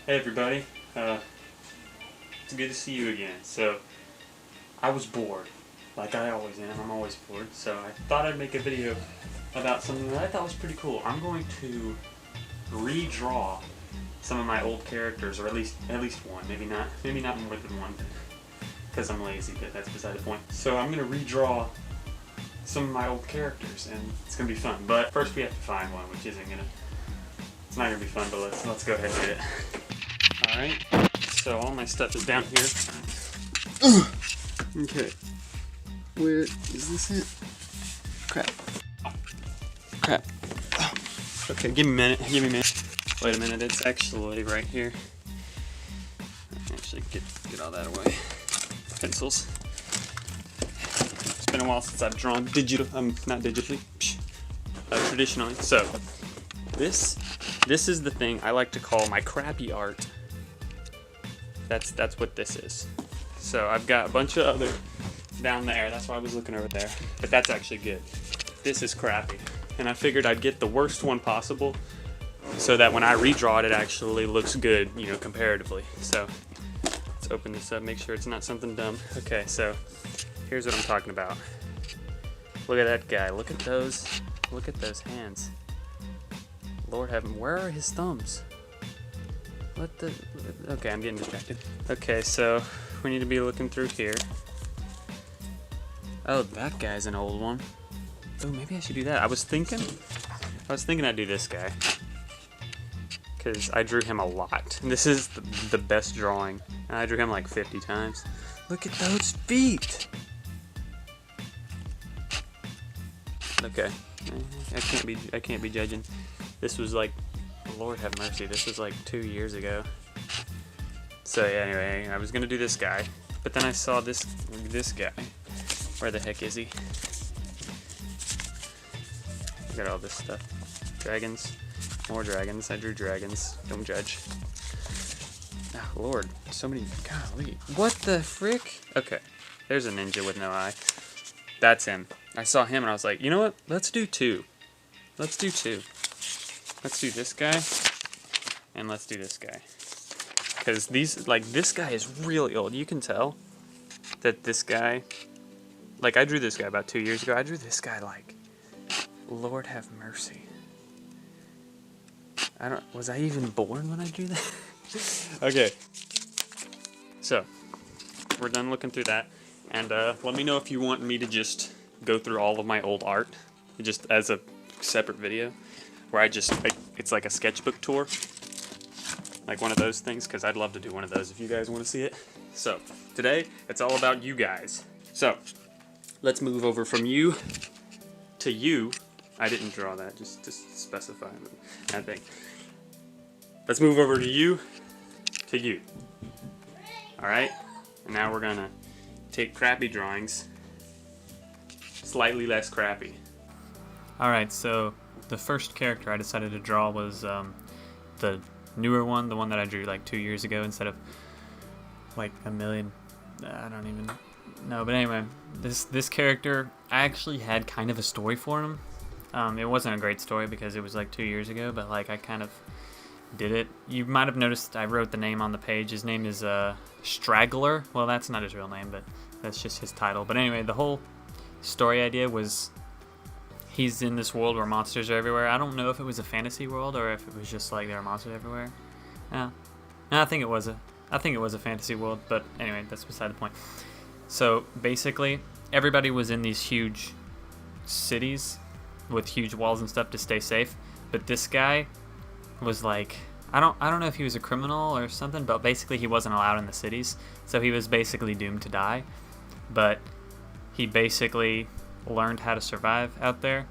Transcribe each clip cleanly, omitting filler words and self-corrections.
Hey everybody, it's good to see you again. So, I was bored, like I always am, I'm always bored, so I thought I'd make a video about something that I thought was pretty cool. I'm going to redraw some of my old characters, or at least one, maybe not more than one, because I'm lazy, but that's beside the point. So I'm going to redraw some of my old characters, and it's going to be fun. But first we have to find one, which isn't going to, it's not going to be fun, but let's go ahead and do it. Alright, so all my stuff is down here. Okay. Where is this it? Crap. Okay, give me a minute. Wait a minute, it's actually right here. Actually, get all that away. Pencils. It's been a while since I've drawn not digitally, traditionally. So, this is the thing I like to call my crappy art. That's what this is. So I've got a bunch of other down there. That's why I was looking over there. But that's actually good. This is crappy. And I figured I'd get the worst one possible so that when I redraw it, it actually looks good, you know, comparatively. So let's open this up, make sure it's not something dumb. Okay, so here's what I'm talking about. Look at that guy. Look at those hands. Lord heaven, where are his thumbs? What the? Okay, I'm getting distracted. Okay, so we need to be looking through here. Oh, that guy's an old one. Oh, maybe I should do that. I was thinking I'd do this guy, because I drew him a lot. And this is the best drawing. I drew him like 50 times. Look at those feet. Okay, I can't be judging. This was like, Lord have mercy, this was like 2 years ago. So yeah, anyway, I was gonna do this guy, but then I saw this guy. Where the heck is he? Got all this stuff. Dragons. More dragons. I drew dragons. Don't judge. Ah, Lord. So many. Golly. What the frick? Okay. There's a ninja with no eye. That's him. I saw him and I was like, you know what? Let's do two. Let's do this guy. And let's do this guy. Because this guy is really old. You can tell that this guy, like I drew this guy about 2 years ago. I drew this guy like, Lord have mercy. Was I even born when I drew that? Okay. So, we're done looking through that. And let me know if you want me to just go through all of my old art, just as a separate video, where it's like a sketchbook tour. Like one of those things, because I'd love to do one of those if you guys want to see it. So, today, it's all about you guys. So, let's move over from you to you. I didn't draw that, just to specify that thing. Let's move over to you to you. Alright? And now we're gonna take crappy drawings, slightly less crappy. Alright, so the first character I decided to draw was the newer one, the one that I drew like 2 years ago instead of like a million. I don't even know, but anyway, this character, I actually had kind of a story for him. It wasn't a great story because it was like 2 years ago, but like I kind of did it. You might have noticed I wrote the name on the page. His name is Straggler. Well, that's not his real name, but that's just his title. But anyway, the whole story idea was he's in this world where monsters are everywhere. I don't know if it was a fantasy world or if it was just like there are monsters everywhere. No, I think it was a fantasy world, but anyway, that's beside the point. So basically, everybody was in these huge cities with huge walls and stuff to stay safe, but this guy was like, I don't know if he was a criminal or something, but basically he wasn't allowed in the cities, so he was basically doomed to die. But he basically learned how to survive out there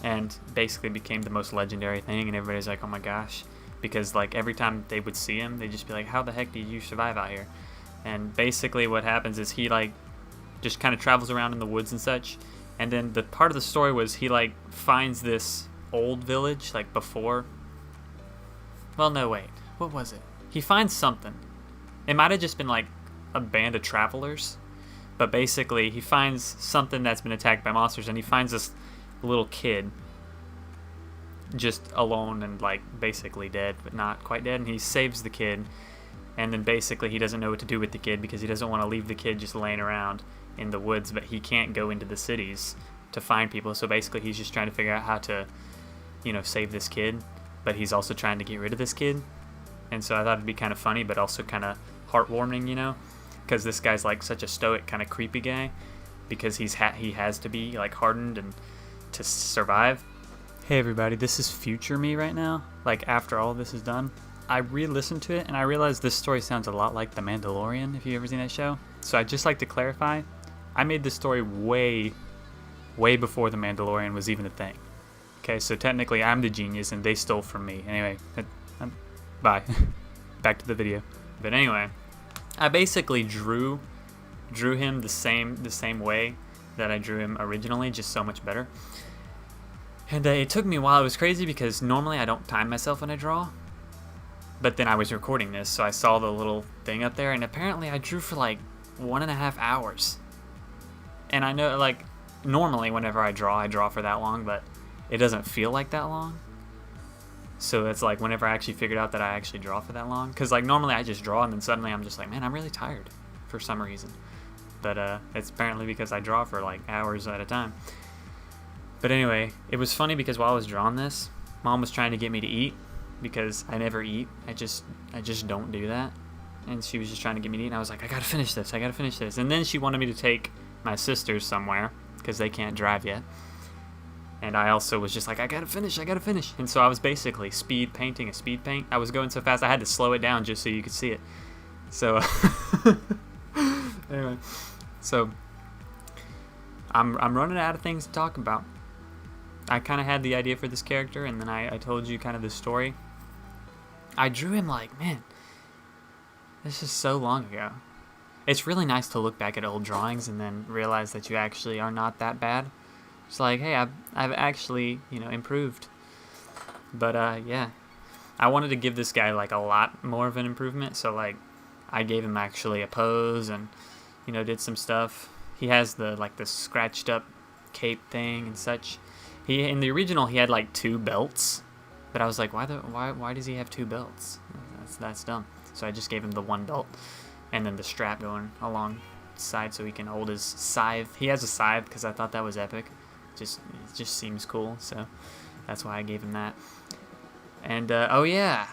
and basically became the most legendary thing, and everybody's like, oh my gosh, because like every time they would see him, they'd just be like, how the heck did you survive out here? And basically what happens is he like just kind of travels around in the woods and such, and then the part of the story was he like finds this old village like before. Well, no, wait. What was it? He finds something. It might have just been like a band of travelers, but basically he finds something that's been attacked by monsters, and he finds this little kid just alone and like basically dead, but not quite dead. And he saves the kid, and then basically he doesn't know what to do with the kid because he doesn't want to leave the kid just laying around in the woods, but he can't go into the cities to find people. So basically he's just trying to figure out how to, save this kid, but he's also trying to get rid of this kid. And so I thought it'd be kind of funny, but also kind of heartwarming, because this guy's like such a stoic, kind of creepy guy, because he has to be like hardened and to survive. Hey everybody, this is future me right now. Like after all this is done, I re-listened to it and I realized this story sounds a lot like The Mandalorian, if you've ever seen that show. So I'd just like to clarify, I made this story way before The Mandalorian was even a thing. Okay, so technically I'm the genius and they stole from me. Anyway, bye. Back to the video. But anyway, I basically drew him the same way that I drew him originally, just so much better. And it took me a while. It was crazy because normally I don't time myself when I draw. But then I was recording this, so I saw the little thing up there, and apparently I drew for like 1.5 hours. And I know, like, normally whenever I draw for that long, but it doesn't feel like that long. So it's like whenever I actually figured out that I actually draw for that long. Because like normally I just draw and then suddenly I'm just like, man, I'm really tired for some reason. But it's apparently because I draw for like hours at a time. But anyway, it was funny because while I was drawing this, Mom was trying to get me to eat because I never eat. I just don't do that. And she was just trying to get me to eat, and I was like, I gotta finish this. And then she wanted me to take my sisters somewhere because they can't drive yet. And I also was just like, I gotta finish. And so I was basically speed painting a speed paint. I was going so fast I had to slow it down just so you could see it. So anyway, so I'm running out of things to talk about. I kind of had the idea for this character, and then I told you kind of the story. I drew him like, man, this is so long ago. It's really nice to look back at old drawings and then realize that you actually are not that bad. It's like, hey, I've actually, improved. But yeah, I wanted to give this guy like a lot more of an improvement. So like, I gave him actually a pose and, did some stuff. He has the scratched up cape thing and such. In the original he had like 2 belts, but I was like, why does he have 2 belts? That's dumb. So I just gave him the 1 belt, and then the strap going alongside so he can hold his scythe. He has a scythe because I thought that was epic. It just seems cool, so that's why I gave him that. And oh yeah,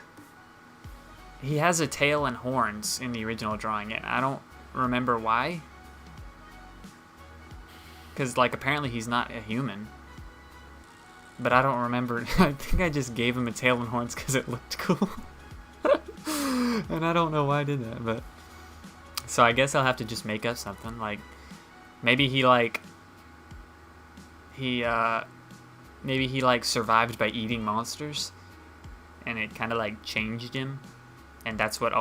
he has a tail and horns in the original drawing, and I don't remember why. Because like apparently he's not a human. But I don't remember. I think I just gave him a tail and horns because it looked cool. And I don't know why I did that, but... So I guess I'll have to just make up something. Like, maybe he survived by eating monsters. And it kind of like changed him. And that's what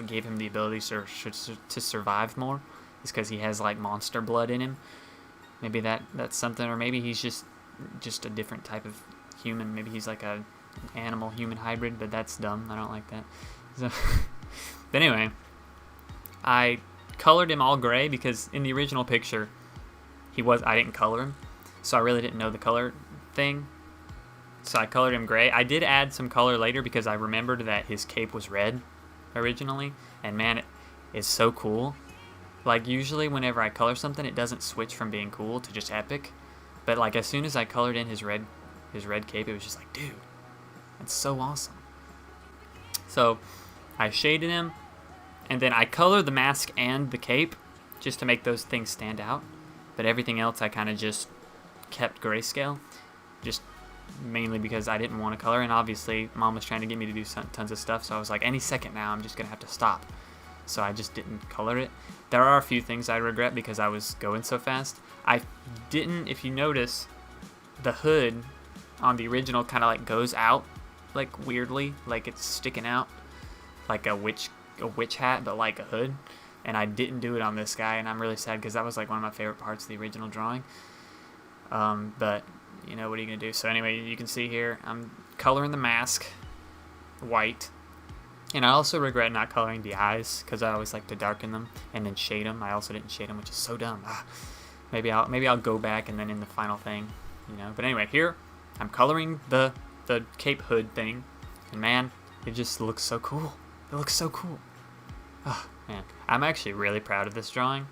gave him the ability to survive more. Is because he has like monster blood in him. Maybe that's something. Or maybe he's just a different type of human. Maybe he's like a animal human hybrid, but that's dumb. I don't like that. So but anyway, I colored him all gray because in the original picture I didn't color him, so I really didn't know the color thing, so I colored him gray. I did add some color later because I remembered that his cape was red originally, and man, it is so cool. Like usually whenever I color something, it doesn't switch from being cool to just epic. But like as soon as I colored in his red cape, it was just like, dude, that's so awesome. So I shaded him, and then I colored the mask and the cape just to make those things stand out. But everything else I kind of just kept grayscale, just mainly because I didn't want to color. And obviously Mom was trying to get me to do tons of stuff, so I was like, any second now I'm just gonna have to stop. So I just didn't color it. There are a few things I regret because I was going so fast. I didn't, if you notice, the hood on the original kind of like goes out like weirdly, like it's sticking out like a witch hat, but like a hood. And I didn't do it on this guy, and I'm really sad because that was like one of my favorite parts of the original drawing. But what are you gonna do? So anyway, you can see here I'm coloring the mask white. And I also regret not coloring the eyes because I always like to darken them and then shade them. I also didn't shade them, which is so dumb. Maybe I'll go back and then in the final thing, But anyway, here I'm coloring the the cape hood thing, and man, it just looks so cool. It looks so cool. Oh man, I'm actually really proud of this drawing,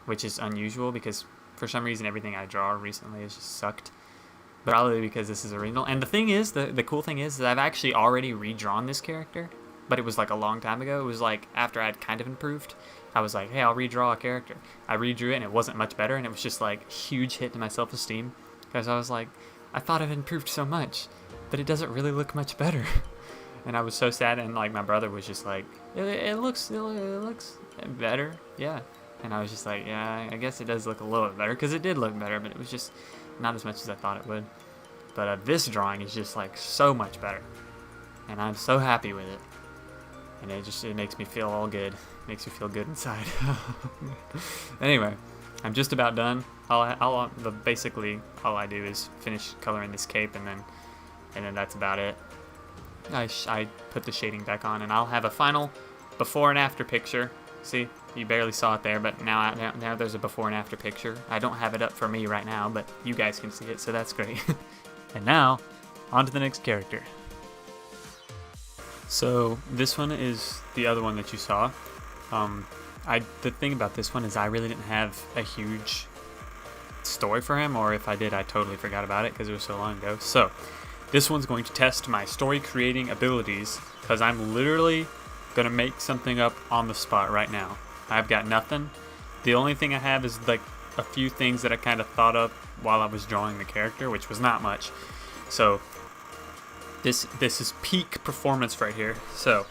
which is unusual because for some reason everything I draw recently has just sucked. Probably because this is original. And the thing is, the cool thing is that I've actually already redrawn this character, but it was like a long time ago. It was like after I'd kind of improved. I was like, hey, I'll redraw a character. I redrew it and it wasn't much better, and it was just like huge hit to my self-esteem because I was like, I thought I've improved so much, but it doesn't really look much better. And I was so sad, and like my brother was just like, it looks better, yeah. And I was just like, yeah, I guess it does look a little bit better, because it did look better, but it was just not as much as I thought it would. But this drawing is just like so much better, and I'm so happy with it. And it makes me feel all good. Makes me feel good inside. Anyway, I'm just about done. Basically all I do is finish coloring this cape, and then that's about it. I put the shading back on, and I'll have a final before and after picture. See, you barely saw it there, but now there's a before and after picture. I don't have it up for me right now, but you guys can see it, so that's great. And now, on to the next character. So this one is the other one that you saw. The thing about this one is I really didn't have a huge story for him, or if I did, I totally forgot about it because it was so long ago. So this one's going to test my story creating abilities, because I'm literally going to make something up on the spot right now. I've got nothing. The only thing I have is like a few things that I kind of thought up while I was drawing the character, which was not much. So this is peak performance right here. So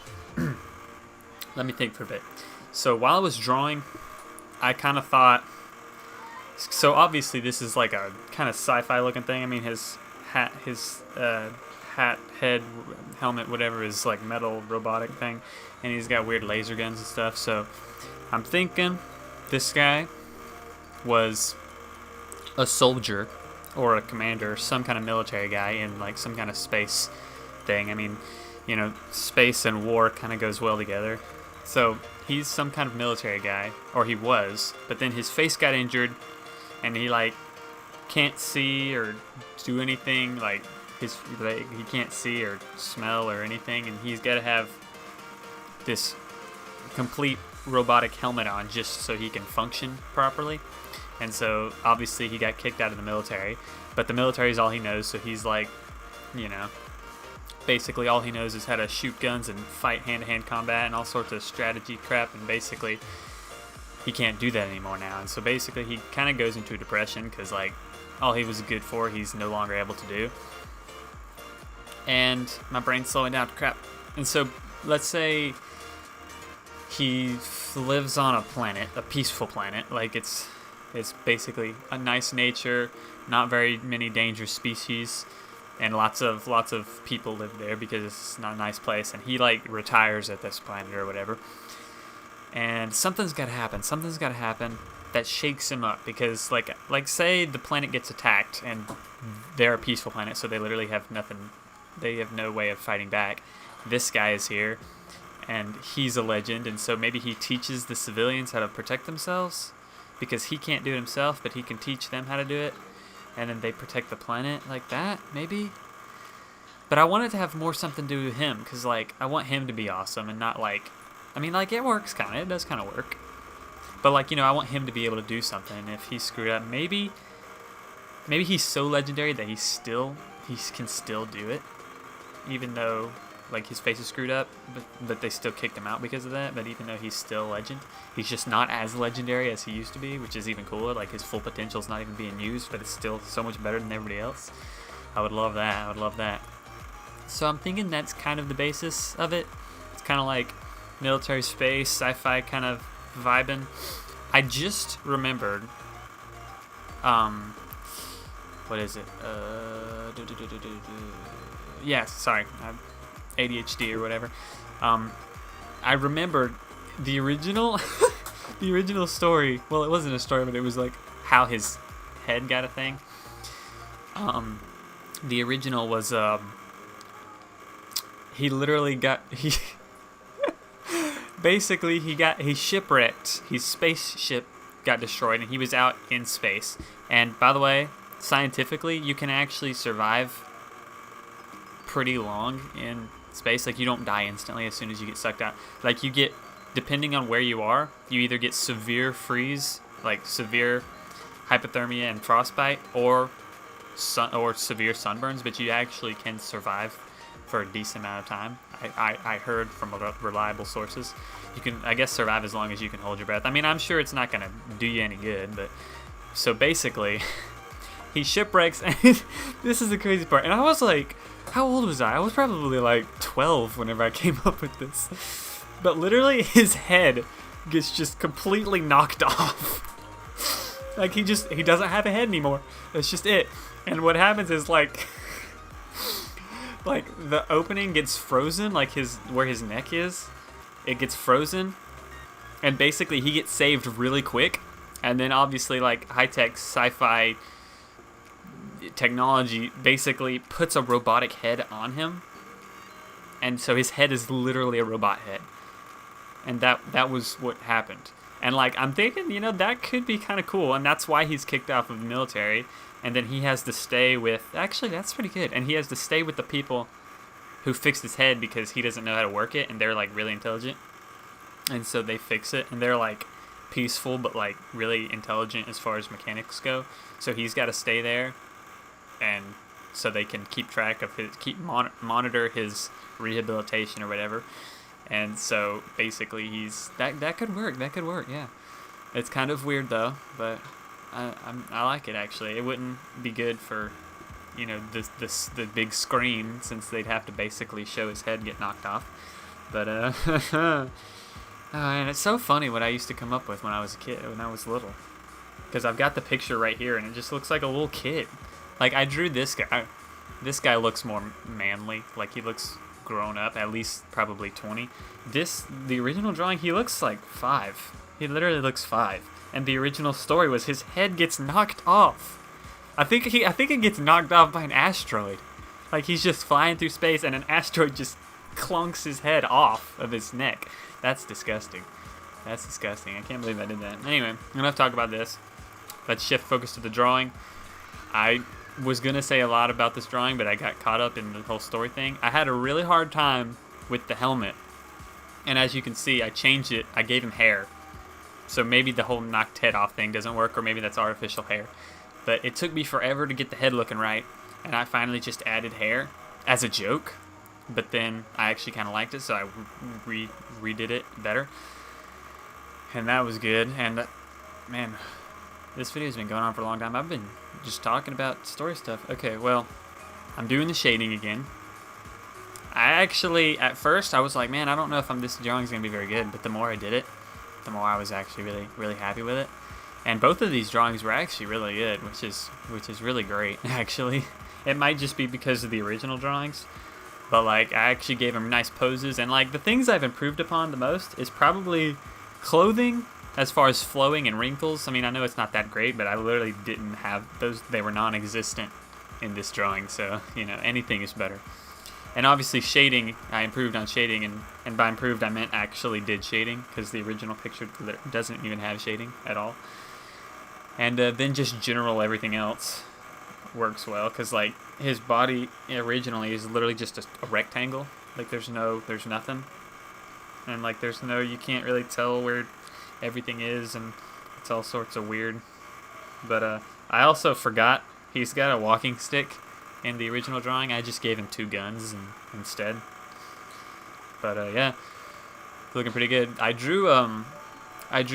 let me think for a bit. So while I was drawing, I kind of thought, so obviously this is like a kind of sci-fi looking thing. I mean, his hat, head, helmet, whatever, is like metal robotic thing, and he's got weird laser guns and stuff. So I'm thinking this guy was a soldier or a commander, some kind of military guy in like some kind of space thing. I mean, you know, space and war kind of goes well together. So he's some kind of military guy, or he was, but then his face got injured, and he like can't see or do anything. Like he can't see or smell or anything, and he's got to have this complete robotic helmet on just so he can function properly. And so obviously he got kicked out of the military, but the military is all he knows. So he's like, you know, basically all he knows is how to shoot guns and fight hand-to-hand combat and all sorts of strategy crap, and basically he can't do that anymore now. And so basically he kind of goes into a depression because like all he was good for, he's no longer able to do. And my brain's slowing down to crap. And so let's say he lives on a planet, a peaceful planet, like it's basically a nice nature, not very many dangerous species, and lots of people live there because it's not a nice place. And he like retires at this planet or whatever. And something's got to happen that shakes him up, because like say the planet gets attacked and they're a peaceful planet, so they literally have nothing. They have no way of fighting back. This guy is here, and he's a legend, and so maybe he teaches the civilians how to protect themselves, because he can't do it himself, but he can teach them how to do it, and then they protect the planet like that, maybe? But I want it to have more something to do with him, because like I want him to be awesome, and not like, I mean, like it works kind of, it does kind of work, but like, you know, I want him to be able to do something. And if he's screwed up, maybe he's so legendary that he can still do it, even though like his face is screwed up, but they still kicked him out because of that. But even though he's still a legend, he's just not as legendary as he used to be, which is even cooler. Like his full potential is not even being used, but it's still so much better than everybody else. I would love that. So I'm thinking that's kind of the basis of it. It's kind of like military space, sci-fi kind of vibing. I just remembered, what is it? Yes, sorry, ADHD or whatever. I remembered the original, the original story. Well, it wasn't a story, but it was like how his head got a thing. The original was he literally got basically he shipwrecked. His spaceship got destroyed, and he was out in space. And by the way, scientifically, you can actually survive pretty long in space. Like, you don't die instantly as soon as you get sucked out. Like, you get, depending on where you are, you either get severe freeze, like severe hypothermia and frostbite, or severe sunburns, but you actually can survive for a decent amount of time. I heard from reliable sources. You can, I guess, survive as long as you can hold your breath. I mean, I'm sure it's not going to do you any good, but so basically, he shipwrecks, and this is the crazy part. And I was like, how old was I? I was probably like 12 whenever I came up with this. But literally, his head gets just completely knocked off. Like, he doesn't have a head anymore. That's just it. And what happens is, like the opening gets frozen, like where his neck is, it gets frozen, and basically he gets saved really quick. And then obviously, like, high-tech sci-fi technology basically puts a robotic head on him, and so his head is literally a robot head. And that was what happened. And, like, I'm thinking, you know, that could be kind of cool, and that's why he's kicked off of the military. And then he has to stay with... Actually, that's pretty good. And he has to stay with the people who fixed his head because he doesn't know how to work it, and they're, like, really intelligent. And so they fix it, and they're, like, peaceful, but, like, really intelligent as far as mechanics go. So he's got to stay there, and so they can keep track of monitor his rehabilitation or whatever. And so basically he's... That could work. That could work, yeah. It's kind of weird, though, but... I like it, actually. It wouldn't be good for, you know, the big screen, since they'd have to basically show his head get knocked off. But oh, and it's so funny what I used to come up with when I was a kid, when I was little, because I've got the picture right here, and it just looks like a little kid. Like, I drew this guy. This guy looks more manly, like he looks grown up, at least probably 20. The original drawing, he looks like 5. He literally looks 5. And the original story was his head gets knocked off. I think it gets knocked off by an asteroid. Like, he's just flying through space, and an asteroid just clunks his head off of his neck. That's disgusting. That's disgusting. I can't believe I did that. Anyway, enough talk about this. Let's shift focus to the drawing. I was gonna say a lot about this drawing, but I got caught up in the whole story thing. I had a really hard time with the helmet, and as you can see, I changed it. I gave him hair. So maybe the whole knocked head off thing doesn't work, or maybe that's artificial hair. But it took me forever to get the head looking right, and I finally just added hair as a joke. But then I actually kind of liked it, so I redid it better. And that was good. And, man, this video's been going on for a long time. I've been just talking about story stuff. Okay, well, I'm doing the shading again. I actually, at first, I was like, man, I don't know if this drawing's going to be very good. But the more I did it, the more I was actually really, really happy with it. And both of these drawings were actually really good, which is really great, actually. It might just be because of the original drawings, but, like, I actually gave him nice poses. And, like, the things I've improved upon the most is probably clothing, as far as flowing and wrinkles. I mean, I know it's not that great, but I literally didn't have those. They were non-existent in this drawing, so, you know, anything is better. And obviously shading, I improved on shading, and by improved I meant actually did shading, because the original picture doesn't even have shading at all. And then just general everything else works well, because, like, his body originally is literally just a rectangle. Like, there's nothing. And, like, you can't really tell where everything is, and it's all sorts of weird. But I also forgot he's got a walking stick. In the original drawing, I just gave him 2 guns instead. But yeah, looking pretty good. I drew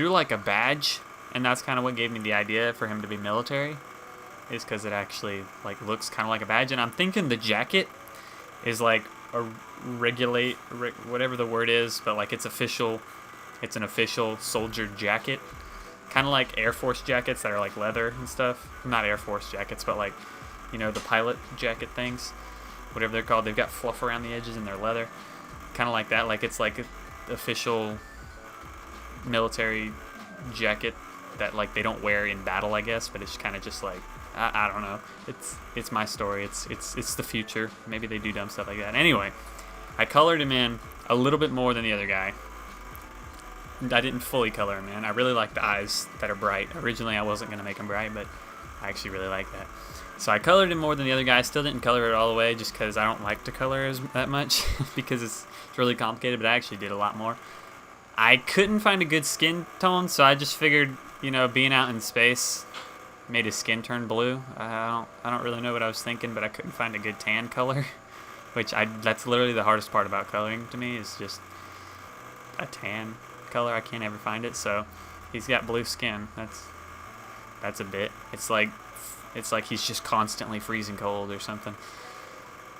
like a badge, and that's kind of what gave me the idea for him to be military, is because it actually, like, looks kind of like a badge. And I'm thinking the jacket is like a whatever the word is, but, like, it's an official soldier jacket, kind of like Air Force jackets that are like leather and stuff. Not Air Force jackets, but, like, you know, the pilot jacket things, whatever they're called. They've got fluff around the edges and they're leather. Kind of like that. Like, it's like an official military jacket that, like, they don't wear in battle, I guess, but it's kind of just like, I don't know. It's my story. It's the future. Maybe they do dumb stuff like that. Anyway, I colored him in a little bit more than the other guy. I didn't fully color him in. I really like the eyes that are bright. Originally, I wasn't going to make them bright, but I actually really like that. So I colored it more than the other guy. I still didn't color it all the way just because I don't like to color that much because it's really complicated, but I actually did a lot more. I couldn't find a good skin tone, so I just figured, you know, being out in space made his skin turn blue. I don't really know what I was thinking, but I couldn't find a good tan color, which that's literally the hardest part about coloring to me, is just a tan color. I can't ever find it. So he's got blue skin. That's a bit. It's like he's just constantly freezing cold or something.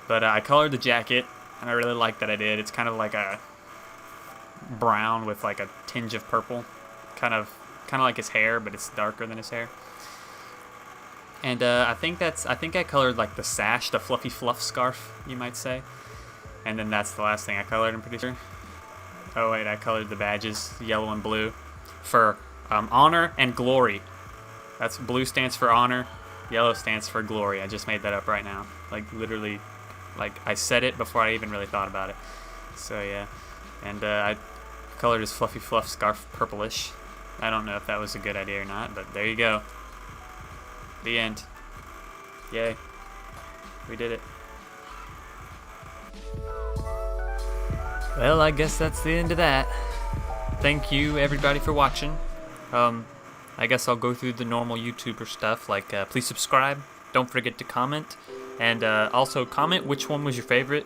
But I colored the jacket, and I really like that I did. It's kind of like a brown with like a tinge of purple, kind of like his hair, but it's darker than his hair. And I think I colored like the sash, the fluffy fluff scarf, you might say. And then that's the last thing I colored, I'm pretty sure. Oh wait, I colored the badges, yellow and blue, for honor and glory. That's blue stands for honor, yellow stands for glory. I just made that up right now. Like literally, like I said it before I even really thought about it. So yeah, and I colored his fluffy fluff scarf purplish. I don't know if that was a good idea or not, but there you go. The end. Yay. We did it. Well, I guess that's the end of that. Thank you, everybody, for watching. I guess I'll go through the normal YouTuber stuff, like please subscribe, don't forget to comment, and also comment which one was your favorite,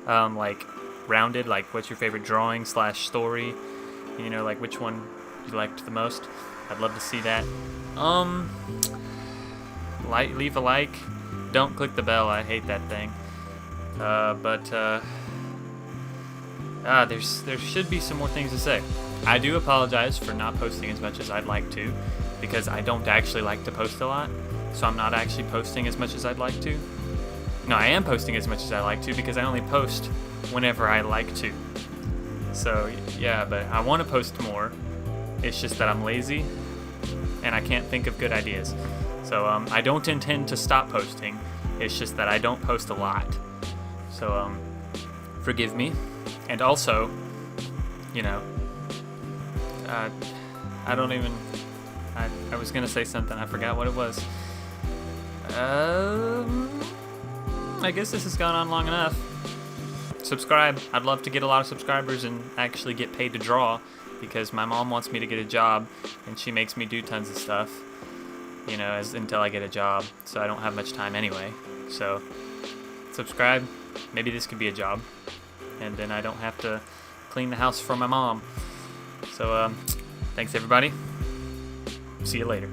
like rounded, like what's your favorite drawing / story, you know, like which one you liked the most. I'd love to see that. Leave a like, don't click the bell, I hate that thing. There should be some more things to say. I do apologize for not posting as much as I'd like to, because I don't actually like to post a lot, so I'm not actually posting as much as I'd like to. No, I am posting as much as I like to, because I only post whenever I like to. So yeah, but I want to post more. It's just that I'm lazy and I can't think of good ideas. So I don't intend to stop posting. It's just that I don't post a lot. So forgive me. And also, you know, I don't even, I was gonna say something, I forgot what it was. I guess this has gone on long enough. Subscribe. I'd love to get a lot of subscribers and actually get paid to draw, because my mom wants me to get a job and she makes me do tons of stuff, you know, until I get a job, so I don't have much time anyway. So subscribe. Maybe this could be a job, and then I don't have to clean the house for my mom. So thanks everybody. See you later.